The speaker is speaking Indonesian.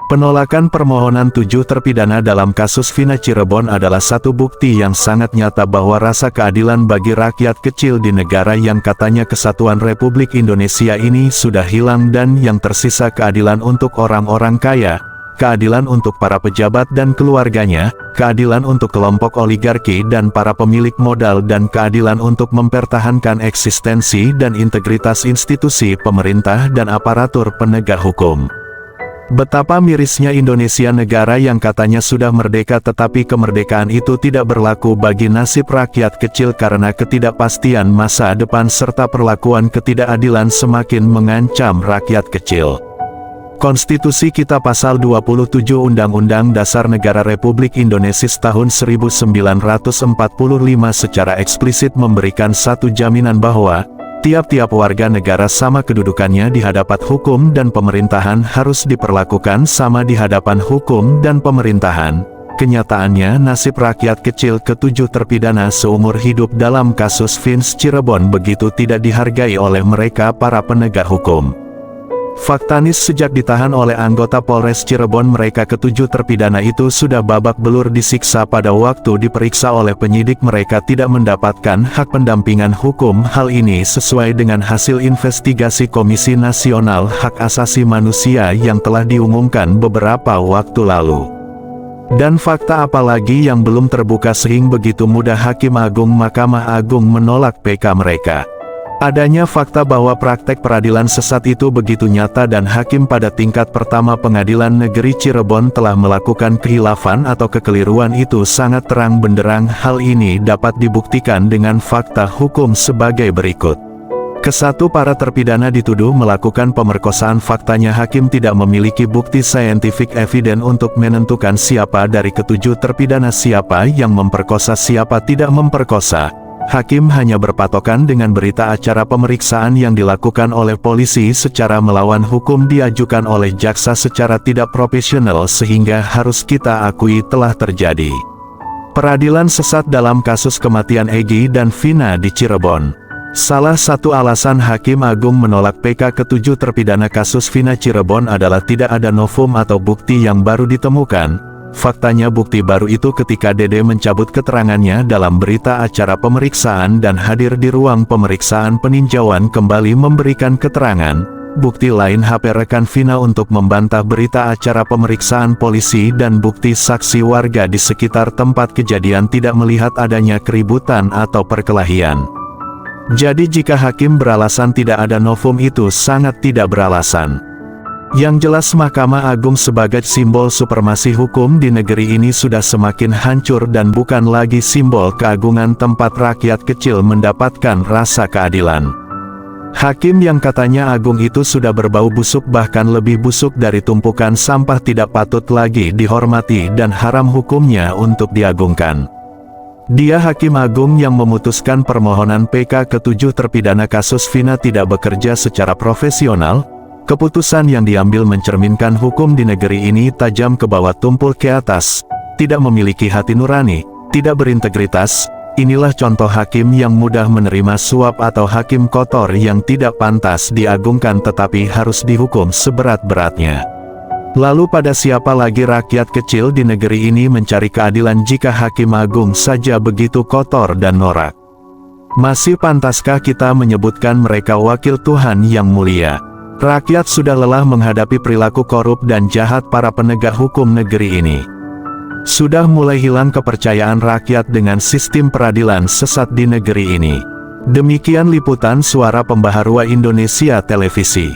Penolakan permohonan 7 terpidana dalam kasus Vina Cirebon adalah satu bukti yang sangat nyata bahwa rasa keadilan bagi rakyat kecil di negara yang katanya kesatuan Republik Indonesia ini sudah hilang, dan yang tersisa keadilan untuk orang-orang kaya, keadilan untuk para pejabat dan keluarganya, keadilan untuk kelompok oligarki dan para pemilik modal, dan keadilan untuk mempertahankan eksistensi dan integritas institusi pemerintah dan aparatur penegak hukum. Betapa mirisnya Indonesia, negara yang katanya sudah merdeka, tetapi kemerdekaan itu tidak berlaku bagi nasib rakyat kecil karena ketidakpastian masa depan serta perlakuan ketidakadilan semakin mengancam rakyat kecil. Konstitusi kita pasal 27 Undang-Undang Dasar Negara Republik Indonesia tahun 1945 secara eksplisit memberikan satu jaminan bahwa tiap-tiap warga negara sama kedudukannya di hadapan hukum dan pemerintahan, harus diperlakukan sama di hadapan hukum dan pemerintahan. Kenyataannya nasib rakyat kecil ke-7 terpidana seumur hidup dalam kasus Vina Cirebon begitu tidak dihargai oleh mereka para penegak hukum. Faktanis, sejak ditahan oleh anggota Polres Cirebon, mereka ke-7 terpidana itu sudah babak belur disiksa. Pada waktu diperiksa oleh penyidik, mereka tidak mendapatkan hak pendampingan hukum. Hal ini sesuai dengan hasil investigasi Komisi Nasional Hak Asasi Manusia yang telah diumumkan beberapa waktu lalu. Dan fakta apalagi yang belum terbuka sehingga begitu mudah Hakim Agung Mahkamah Agung menolak PK mereka? Adanya fakta bahwa praktek peradilan sesat itu begitu nyata, dan hakim pada tingkat pertama Pengadilan Negeri Cirebon telah melakukan khilafan atau kekeliruan itu sangat terang benderang. Hal ini dapat dibuktikan dengan fakta hukum sebagai berikut. Ke-1, para terpidana dituduh melakukan pemerkosaan. Faktanya hakim tidak memiliki bukti scientific evidence untuk menentukan siapa dari ke-7 terpidana siapa yang memperkosa siapa tidak memperkosa. Hakim hanya berpatokan dengan berita acara pemeriksaan yang dilakukan oleh polisi secara melawan hukum diajukan oleh jaksa secara tidak profesional, sehingga harus kita akui telah terjadi peradilan sesat dalam kasus kematian Egy dan Vina di Cirebon. Salah satu alasan Hakim Agung menolak PK ke-7 terpidana kasus Vina Cirebon adalah tidak ada novum atau bukti yang baru ditemukan. Faktanya bukti baru itu ketika Dede mencabut keterangannya dalam berita acara pemeriksaan dan hadir di ruang pemeriksaan peninjauan kembali memberikan keterangan. Bukti lain HP rekan Vina untuk membantah berita acara pemeriksaan polisi, dan bukti saksi warga di sekitar tempat kejadian tidak melihat adanya keributan atau perkelahian. Jadi jika hakim beralasan tidak ada novum, itu sangat tidak beralasan. Yang jelas Mahkamah Agung sebagai simbol supremasi hukum di negeri ini sudah semakin hancur dan bukan lagi simbol keagungan tempat rakyat kecil mendapatkan rasa keadilan. Hakim yang katanya agung itu sudah berbau busuk, bahkan lebih busuk dari tumpukan sampah, tidak patut lagi dihormati dan haram hukumnya untuk diagungkan. Dia Hakim Agung yang memutuskan permohonan PK ke-7 terpidana kasus Vina tidak bekerja secara profesional. Keputusan yang diambil mencerminkan hukum di negeri ini tajam ke bawah tumpul ke atas, tidak memiliki hati nurani, tidak berintegritas. Inilah contoh hakim yang mudah menerima suap atau hakim kotor yang tidak pantas diagungkan tetapi harus dihukum seberat-beratnya. Lalu pada siapa lagi rakyat kecil di negeri ini mencari keadilan jika Hakim Agung saja begitu kotor dan norak? Masih pantaskah kita menyebutkan mereka wakil Tuhan yang mulia? Rakyat sudah lelah menghadapi perilaku korup dan jahat para penegak hukum negeri ini. Sudah mulai hilang kepercayaan rakyat dengan sistem peradilan sesat di negeri ini. Demikian liputan Suara Pembaharua Indonesia Televisi.